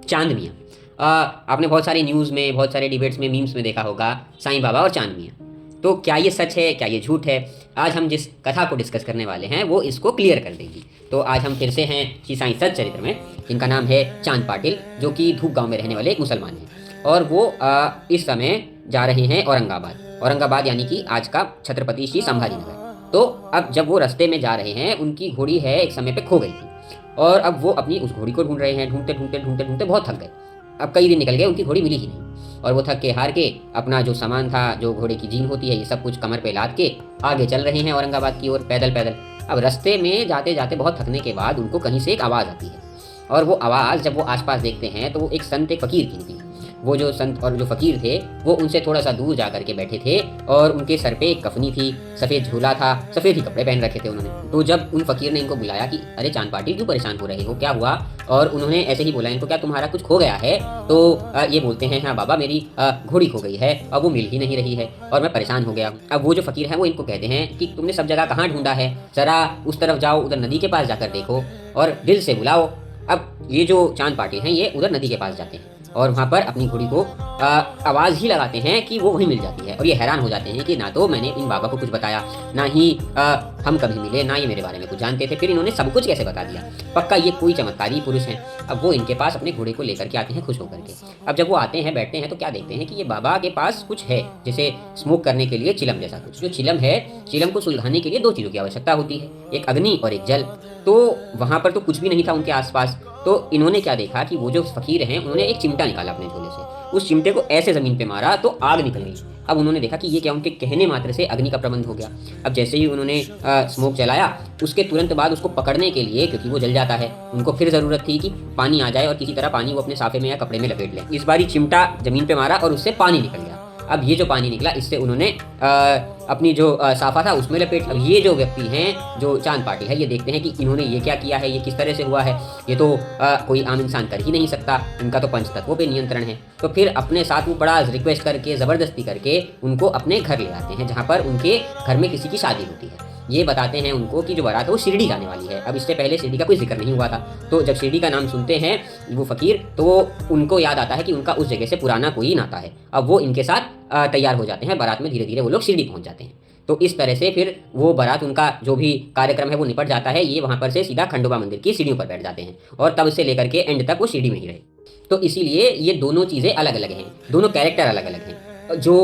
चांद मियाँ। आपने बहुत सारी न्यूज़ में, बहुत सारे डिबेट्स में, मीम्स में देखा होगा साईं बाबा और चांद मियाँ। तो क्या ये सच है, क्या ये झूठ है? आज हम जिस कथा को डिस्कस करने वाले हैं वो इसको क्लियर कर देगी। तो आज हम फिर से हैं श्री साईं सच्चरित्र में, जिनका नाम है चांद पाटिल, जो कि धूप गांव में रहने वाले एक मुसलमान हैं। और वो इस समय जा रहे हैं औरंगाबाद यानी कि आज का छत्रपति श्री संभाजी नगर। तो अब जब वो रास्ते में जा रहे हैं, उनकी घोड़ी है एक समय पे खो गई थी और अब वो अपनी उस घोड़ी को ढूंढ रहे हैं। ढूंढते ढूंढते ढूंढते ढूंढते बहुत थक गए। अब कई दिन निकल गए, उनकी घोड़ी मिली ही नहीं और वो थक के हार के अपना जो सामान था, जो घोड़े की जीन होती है, ये सब कुछ कमर पे लाद के आगे चल रहे हैं औरंगाबाद की ओर पैदल पैदल। अब रास्ते में जाते जाते बहुत थकने के बाद उनको कहीं से एक आवाज़ आती है और वो आवाज़ जब वो आसपास देखते हैं तो वो एक संत, एक फ़कीर की निकली। वो जो संत और जो फ़कीर थे वो उनसे थोड़ा सा दूर जा करके बैठे थे और उनके सर पे एक कफनी थी, सफ़ेद झोला था, सफ़ेद ही कपड़े पहन रखे थे उन्होंने। तो जब उन फ़कीर ने इनको बुलाया कि अरे चांद पाटिल, क्यों परेशान हो रहे हो, क्या हुआ? और उन्होंने ऐसे ही बोला इनको, क्या तुम्हारा कुछ खो गया है? तो ये बोलते हैं, हाँ बाबा, मेरी घोड़ी खो गई है और वो मिल ही नहीं रही है और मैं परेशान हो गया हूँ। अब वो जो फ़कीर है वो इनको कहते हैं कि तुमने सब जगह कहाँ ढूंढा है, ज़रा उस तरफ जाओ, उधर नदी के पास जाकर देखो और दिल से बुलाओ। अब ये जो चांद पाटिल हैं ये उधर नदी के पास जाते हैं और वहाँ पर अपनी घोड़ी को आवाज़ ही लगाते हैं कि वो वहीं मिल जाती है। और ये हैरान हो जाते हैं कि ना तो मैंने इन बाबा को कुछ बताया, ना ही हम कभी मिले, ना ये मेरे बारे में कुछ जानते थे, फिर इन्होंने सब कुछ कैसे बता दिया? पक्का ये कोई चमत्कारी पुरुष हैं। अब वो इनके पास अपने घोड़े को लेकर के आते हैं खुश होकर के। अब जब वो आते हैं, बैठते हैं, तो क्या देखते हैं कि ये बाबा के पास कुछ है, जैसे स्मोक करने के लिए चिलम जैसा कुछ। जो चिलम है, चिलम को सुलगाने के लिए दो चीज़ों की आवश्यकता होती है, एक अग्नि और एक जल। तो वहाँ पर तो कुछ भी नहीं था उनके आसपास। तो इन्होंने क्या देखा कि वो जो फ़कीर हैं उन्होंने एक चिमटा निकाला अपने झोले से, उस चिमटे को ऐसे ज़मीन पे मारा तो आग निकल गई। अब उन्होंने देखा कि ये क्या, उनके कहने मात्र से अग्नि का प्रबंध हो गया। अब जैसे ही उन्होंने स्मोक जलाया, उसके तुरंत बाद उसको पकड़ने के लिए, क्योंकि वो जल जाता है, उनको फिर ज़रूरत थी कि पानी आ जाए और किसी तरह पानी वो अपने साफे में या कपड़े में लपेट लें। इस बारी चिमटा ज़मीन पे मारा और उससे पानी निकल गया। अब ये जो पानी निकला, इससे उन्होंने अपनी जो साफा था उसमें लपेट। अब ये जो व्यक्ति हैं, जो चांद पाटिल है, ये देखते हैं कि इन्होंने ये क्या किया है, ये किस तरह से हुआ है, ये तो कोई आम इंसान कर ही नहीं सकता, इनका तो पंच तत्वों पे नियंत्रण है। तो फिर अपने साथ वो बड़ा रिक्वेस्ट करके, ज़बरदस्ती करके उनको अपने घर ले आते हैं, जहाँ पर उनके घर में किसी की शादी होती है। ये बताते हैं उनको कि जो बारात है वो शिरडी जाने वाली है। अब इससे पहले शिरडी का कोई जिक्र नहीं हुआ था। तो जब शिरडी का नाम सुनते हैं वो फ़कीर, तो वो उनको याद आता है कि उनका उस जगह से पुराना कोई नाता है। अब वो इनके साथ तैयार हो जाते हैं, बारात में धीरे धीरे वो लोग शिरडी पहुंच जाते हैं। तो इस तरह से फिर वो बारात, उनका जो भी कार्यक्रम है वो निपट जाता है। ये वहाँ पर से सीधा खंडोबा मंदिर की सीढ़ियों पर बैठ जाते हैं और तब से लेकर के एंड तक वो शिरडी में ही रहे। तो इसीलिए ये दोनों चीज़ें अलग अलग हैं, दोनों कैरेक्टर अलग अलग हैं। जो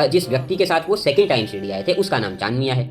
जिस व्यक्ति के साथ वो सेकेंड टाइम शिरडी आए थे उसका नाम चांद मियाँ है।